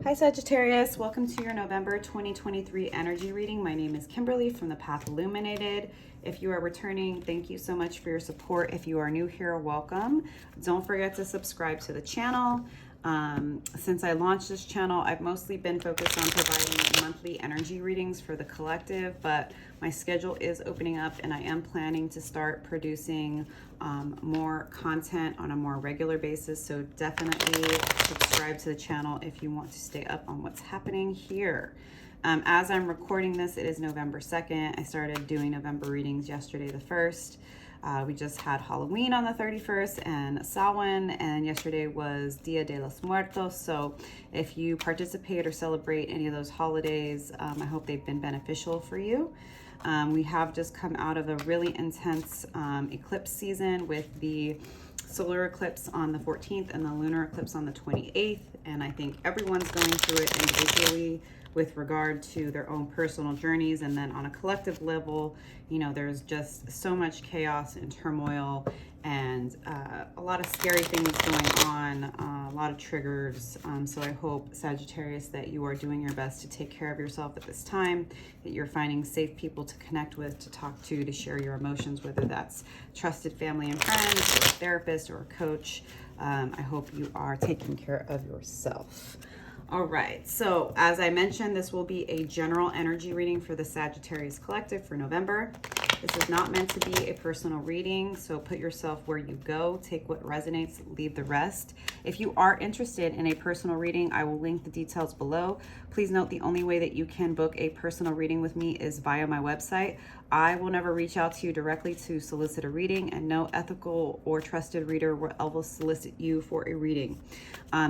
Hi Sagittarius, welcome to your November 2023 energy reading. My name is Kimberly from the Path Illuminated. If you are returning, thank you so much for your support. If you are new here, welcome. Don't forget to subscribe to the channel. Since I launched this channel, I've mostly been focused on providing monthly energy readings for the collective, but my schedule is opening up and I am planning to start producing more content on a more regular basis. So definitely subscribe to the channel if you want to stay up on what's happening here. As I'm recording this, it is November 2nd. I started doing November readings yesterday, the 1st. We just had Halloween on the 31st and Samhain, and yesterday was Dia de los Muertos. So if you participate or celebrate any of those holidays, I hope they've been beneficial for you. We have just come out of a really intense eclipse season with the solar eclipse on the 14th and the lunar eclipse on the 28th. And I think everyone's going through it individually with regard to their own personal journeys. And then on a collective level, you know, there's just so much chaos and turmoil and a lot of scary things going on, a lot of triggers. So I hope, Sagittarius, that you are doing your best to take care of yourself at this time, that you're finding safe people to connect with, to talk to share your emotions, whether that's trusted family and friends, or a therapist, or a coach. I hope you are taking care of yourself. All right, so as I mentioned, this will be a general energy reading for the Sagittarius Collective for November. This is not meant to be a personal reading, so put yourself where you go. Take what resonates, leave the rest. If you are interested in a personal reading, I will link the details below. Please note the only way that you can book a personal reading with me is via my website. I will never reach out to you directly to solicit a reading, and no ethical or trusted reader will ever solicit you for a reading.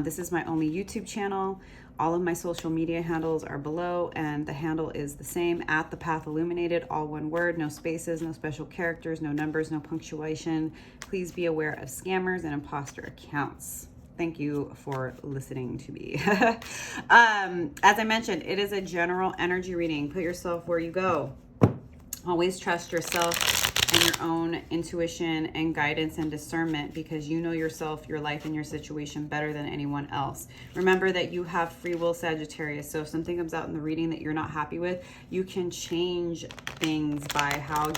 This is my only YouTube channel. All of my social media handles are below, and the handle is the same, at the Path Illuminated, all one word, no spaces, no special characters, no numbers, no punctuation. Please be aware of scammers and imposter accounts. Thank you for listening to me. As I mentioned, it is a general energy reading. Put yourself where you go. Always trust yourself and your own intuition and guidance and discernment, because you know yourself, your life, and your situation better than anyone else. Remember that you have free will, Sagittarius. So if something comes out in the reading that you're not happy with, you can change things by how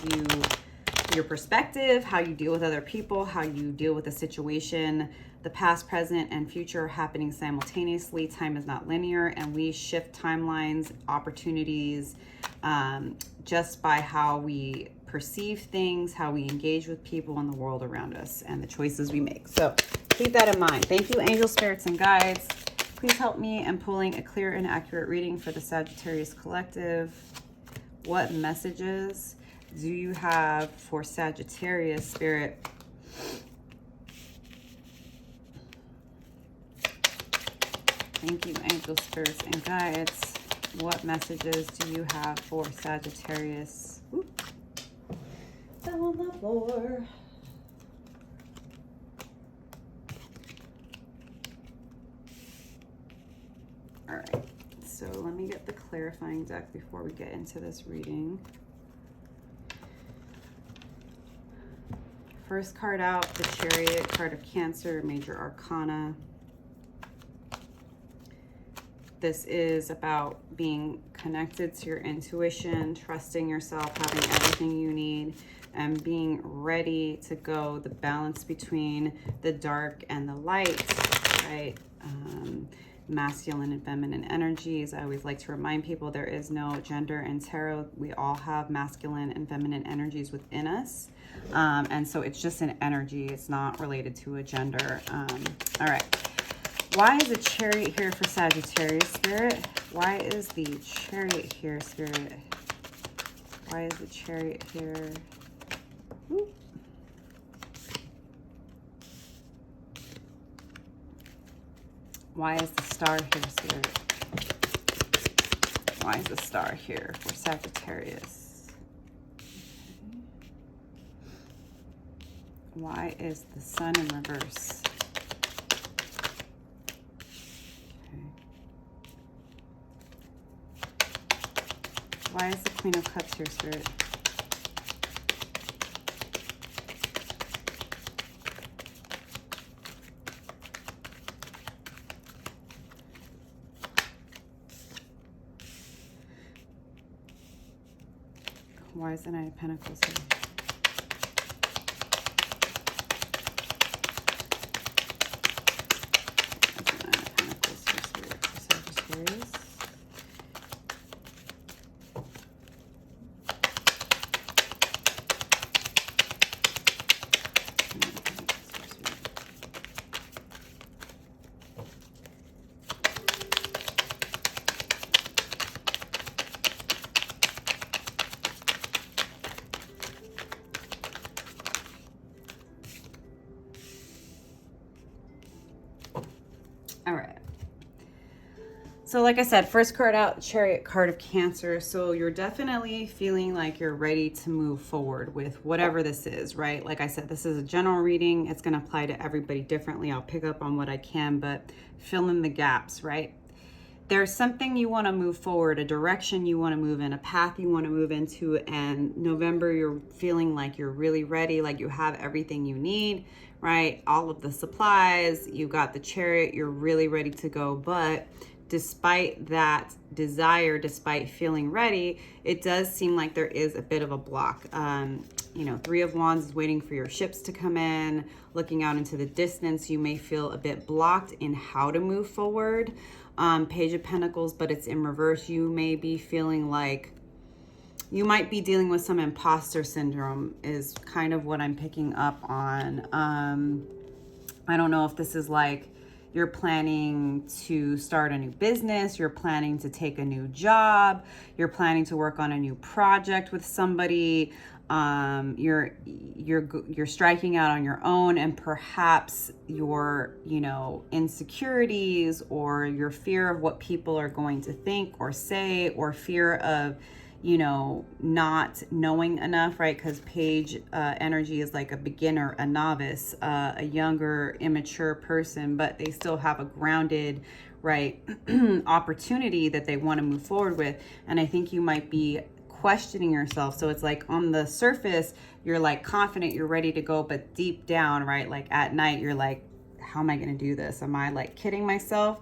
your perspective, how you deal with other people, how you deal with the situation. The past, present, and future are happening simultaneously. Time is not linear, and we shift timelines, opportunities, just by how we perceive things, how we engage with people in the world around us, and the choices we make. So keep that in mind. Thank you, angel spirits and guides. Please help me in pulling a clear and accurate reading for the Sagittarius Collective. What messages do you have for Sagittarius, Spirit? Thank you, angel spirits and guides. What messages do you have for Sagittarius? Ooh. Fell on the floor. All right, so let me get the clarifying deck before we get into this reading. First card out, the Chariot, card of Cancer, Major Arcana. This is about being connected to your intuition, trusting yourself, having everything you need, and being ready to go. The balance between the dark and the light, right? Masculine and feminine energies. I always like to remind people there is no gender in tarot. We all have masculine and feminine energies within us. And so it's just an energy. It's not related to a gender. All right. Why is the Chariot here for Sagittarius, Spirit? Why is the Chariot here, Spirit? Why is the Chariot here? Ooh. Why is the Star here, Spirit? Why is the Star here for Sagittarius? Okay. Why is the Sun in reverse? Why is the Queen of Cups here, Spirit? Why is the Knight of Pentacles here? Sagittarius. All right. So like I said, first card out, Chariot, card of Cancer. So you're definitely feeling like you're ready to move forward with whatever this is, right? Like I said, this is a general reading. It's going to apply to everybody differently. I'll pick up on what I can, but fill in the gaps, right? There's something you want to move forward, a direction you want to move in, a path you want to move into, and November, you're feeling like you're really ready, like you have everything you need, right? All of the supplies, you got the Chariot, you're really ready to go, but despite that desire, despite feeling ready, it does seem like there is a bit of a block. You know, Three of Wands is waiting for your ships to come in. Looking out into the distance, you may feel a bit blocked in how to move forward. Page of Pentacles, but it's in reverse. You may be feeling like you might be dealing with some imposter syndrome is kind of what I'm picking up on. I don't know if this is like you're planning to start a new business, you're planning to take a new job, you're planning to work on a new project with somebody, you're striking out on your own, and perhaps your, you know, insecurities or your fear of what people are going to think or say, or fear of, you know, not knowing enough, right? Because page energy is like a beginner, a novice, a younger, immature person, but they still have a grounded, right, opportunity that they want to move forward with. And I think you might be questioning yourself. So it's like on the surface, you're like confident, you're ready to go, but deep down, right, like at night, you're like, how am I going to do this? Am I like kidding myself?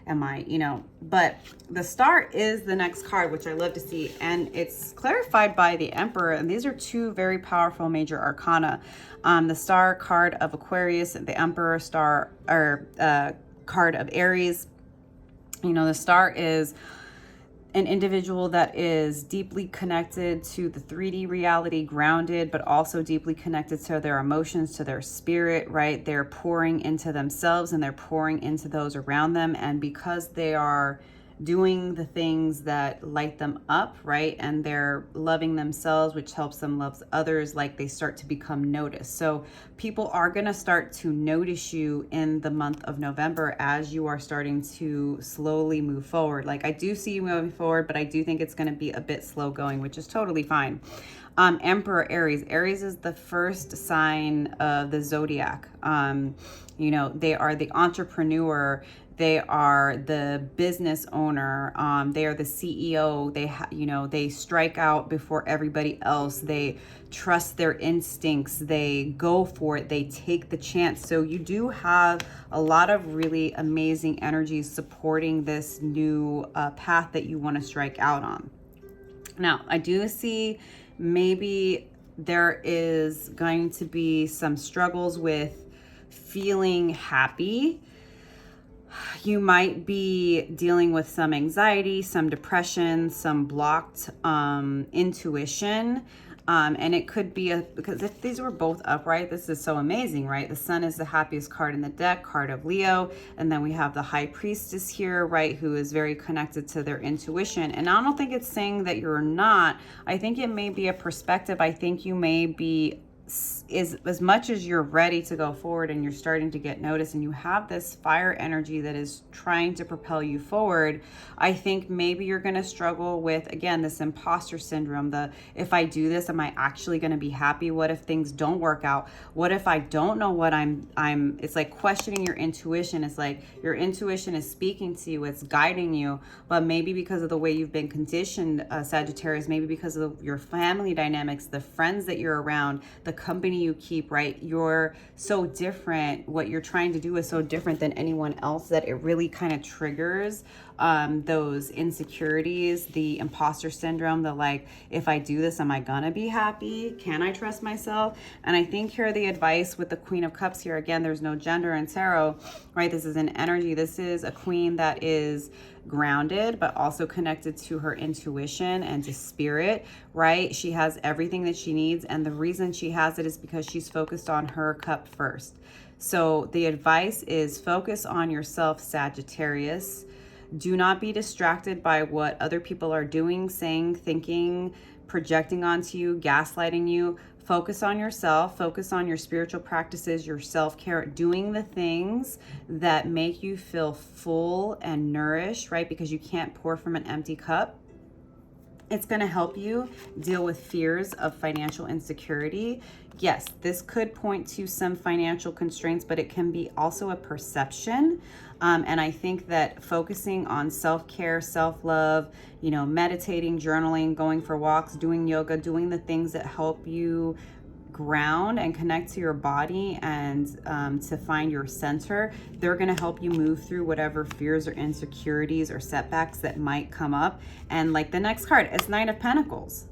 Am I, you know, but the Star is the next card, which I love to see. And it's clarified by the Emperor. And these are two very powerful major arcana. The Star card of Aquarius, the Emperor Star, or card of Aries. You know, the Star is an individual that is deeply connected to the 3D reality, grounded, but also deeply connected to their emotions, to their spirit, right? They're pouring into themselves and they're pouring into those around them. And because they are doing the things that light them up, right? And they're loving themselves, which helps them love others, like they start to become noticed. So people are going to start to notice you in the month of November as you are starting to slowly move forward. Like I do see you moving forward, but I do think it's going to be a bit slow going, which is totally fine. Emperor Aries. Aries is the first sign of the zodiac. You know, they are the entrepreneur. They are the business owner. They are the CEO. You know, they strike out before everybody else. They trust their instincts. They go for it. They take the chance. So you do have a lot of really amazing energies supporting this new path that you want to strike out on. Now, I do see maybe there is going to be some struggles with feeling happy. You might be dealing with some anxiety, some depression, some blocked intuition. And it could be because if these were both upright, this is so amazing, right? The Sun is the happiest card in the deck, card of Leo. And then we have the High Priestess here, right? Who is very connected to their intuition. And I don't think it's saying that you're not. I think it may be a perspective. I think you may be, is as much as you're ready to go forward and you're starting to get noticed and you have this fire energy that is trying to propel you forward, I think maybe you're going to struggle with, again, this imposter syndrome. If I do this, am I actually going to be happy? What if things don't work out? What if I don't know what it's like questioning your intuition. It's like your intuition is speaking to you, it's guiding you, but maybe because of the way you've been conditioned, Sagittarius, maybe because of your family dynamics, the friends that you're around, the the company you keep, right? You're so different. What you're trying to do is so different than anyone else that it really kind of triggers those insecurities, the imposter syndrome, the like, if I do this, am I gonna be happy? Can I trust myself? And I think here the advice with the Queen of Cups here, again, there's no gender in tarot, right? This is an energy. This is a queen that is grounded, but also connected to her intuition and to spirit, right? She has everything that she needs. And the reason she has it is because she's focused on her cup first. So the advice is focus on yourself, Sagittarius. Do not be distracted by what other people are doing, saying, thinking, projecting onto you, gaslighting you. Focus on yourself, focus on your spiritual practices, your self-care, doing the things that make you feel full and nourished, right? Because you can't pour from an empty cup. It's going to help you deal with fears of financial insecurity. Yes, this could point to some financial constraints, but it can be also a perception. And I think that focusing on self-care, self-love, you know, meditating, journaling, going for walks, doing yoga, doing the things that help you ground and connect to your body and to find your center, they're going to help you move through whatever fears or insecurities or setbacks that might come up. And like the next card, it's Nine of Pentacles.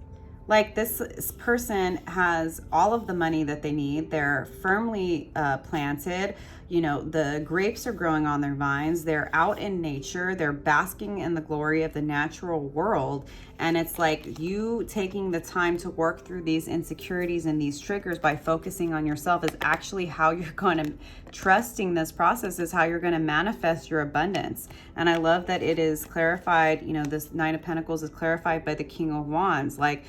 Like this person has all of the money that they need. They're firmly planted. You know, the grapes are growing on their vines. They're out in nature. They're basking in the glory of the natural world. And it's like you taking the time to work through these insecurities and these triggers by focusing on yourself is actually how you're going to, trusting this process is how you're going to manifest your abundance. And I love that it is clarified, you know, this Nine of Pentacles is clarified by the King of Wands. Like,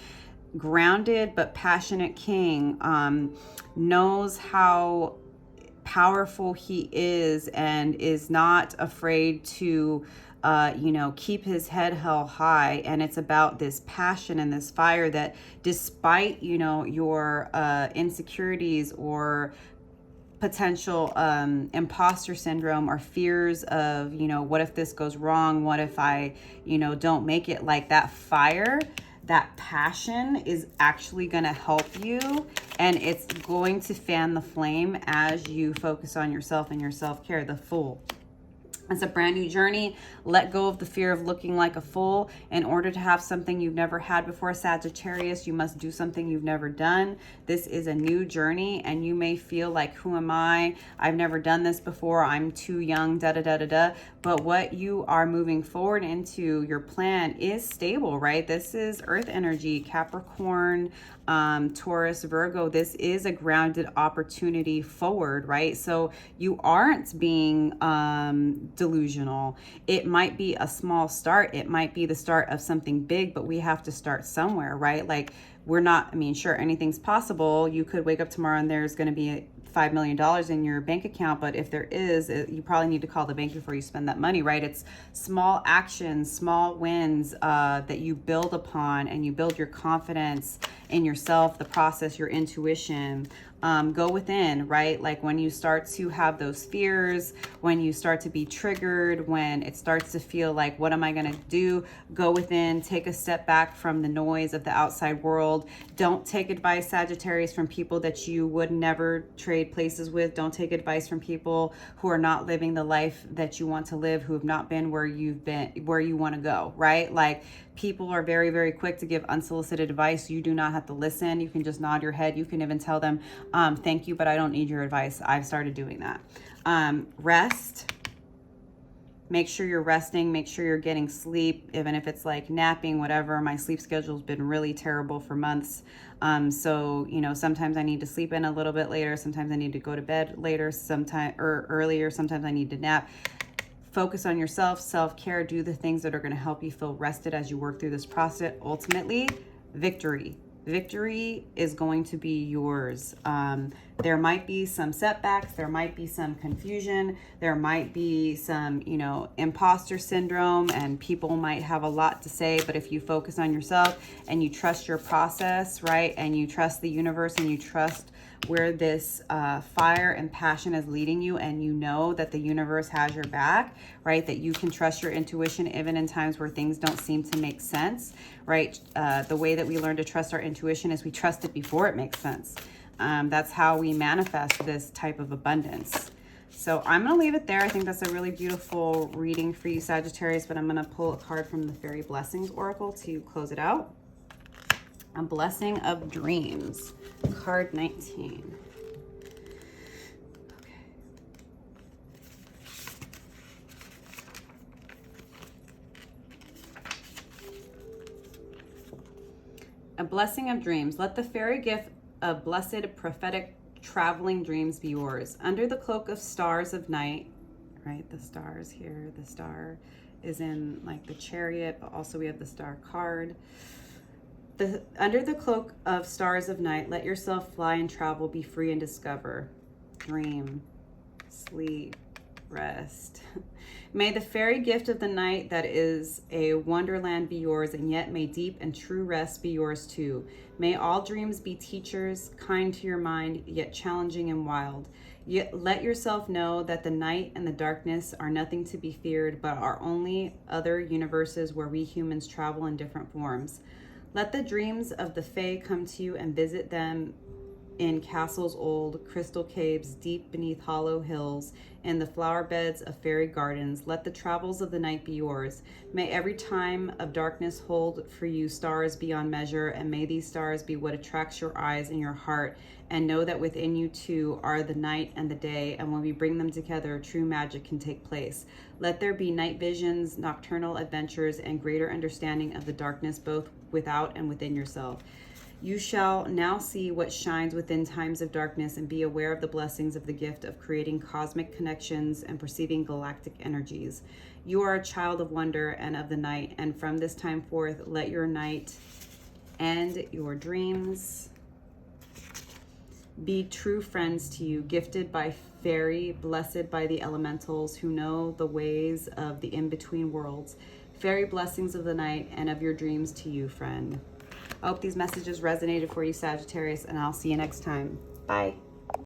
grounded but passionate king knows how powerful he is and is not afraid to you know, keep his head held high. And it's about this passion and this fire that despite, you know, your insecurities or potential imposter syndrome or fears of, you know, what if this goes wrong? What if I, you know, don't make it? Like that fire, that passion is actually going to help you, and it's going to fan the flame as you focus on yourself and your self-care. The Fool. It's a brand new journey. Let go of the fear of looking like a fool. In order to have something you've never had before, Sagittarius, you must do something you've never done. This is a new journey, and you may feel like, who am I? I've never done this before. I'm too young, da-da-da-da-da. But what you are moving forward into, your plan is stable, right? This is Earth energy, Capricorn, Taurus, Virgo. This is a grounded opportunity forward, right? So you aren't being delusional. It might be a small start. It might be the start of something big, but we have to start somewhere, right? Like, we're not, I mean, sure, anything's possible. You could wake up tomorrow and there's going to be $5 million in your bank account, but if there is, you probably need to call the bank before you spend that money, right? It's small actions, small wins that you build upon, and you build your confidence in yourself, the process, your intuition. Go within, right? Like when you start to have those fears, when you start to be triggered, when it starts to feel like, what am I going to do? Go within, take a step back from the noise of the outside world. Don't take advice, Sagittarius, from people that you would never trade places with. Don't take advice from people who are not living the life that you want to live, who have not been where you've been, where you want to go, right? Like, people are very, very quick to give unsolicited advice. You do not have to listen. You can just nod your head. You can even tell them, thank you, but I don't need your advice. I've started doing that. Rest. Make sure you're resting. Make sure you're getting sleep, even if it's like napping, whatever. My sleep schedule's been really terrible for months. So, you know, sometimes I need to sleep in a little bit later. Sometimes I need to go to bed later, sometime or earlier. Sometimes I need to nap. Focus on yourself, self-care, do the things that are going to help you feel rested as you work through this process. Ultimately, victory. Victory is going to be yours. There might be some setbacks. There might be some confusion. There might be some, you know, imposter syndrome, and people might have a lot to say. But if you focus on yourself and you trust your process, right, and you trust the universe and you trust where this fire and passion is leading you, and you know that the universe has your back, right? That you can trust your intuition even in times where things don't seem to make sense, right? The way that we learn to trust our intuition is we trust it before it makes sense. That's how we manifest this type of abundance. So I'm going to leave it there. I think that's a really beautiful reading for you, Sagittarius, but I'm going to pull a card from the Fairy Blessings Oracle to close it out. A Blessing of Dreams, card 19. A blessing of dreams. Let the fairy gift of blessed prophetic traveling dreams be yours. Under the cloak of stars of night, right? The stars here. The star is in like the Chariot, but also we have the star card. Under the cloak of stars of night, let yourself fly and travel, be free and discover. Dream, sleep, rest. May the fairy gift of the night that is a wonderland be yours, and yet may deep and true rest be yours too. May all dreams be teachers, kind to your mind, yet challenging and wild. Yet let yourself know that the night and the darkness are nothing to be feared, but are only other universes where we humans travel in different forms. Let the dreams of the Fae come to you and visit them in castles old, crystal caves deep beneath hollow hills, and the flower beds of fairy gardens. Let the travels of the night be yours. May every time of darkness hold for you stars beyond measure, and may these stars be what attracts your eyes and your heart, and know that within you two are the night and the day, and when we bring them together, true magic can take place. Let there be night visions, nocturnal adventures, and greater understanding of the darkness both without and within yourself. You shall now see what shines within times of darkness, and be aware of the blessings of the gift of creating cosmic connections and perceiving galactic energies. You are a child of wonder and of the night, and from this time forth, let your night and your dreams be true friends to you, gifted by fairy, blessed by the elementals who know the ways of the in-between worlds. Fairy blessings of the night and of your dreams to you, friend. I hope these messages resonated for you, Sagittarius, and I'll see you next time. Bye.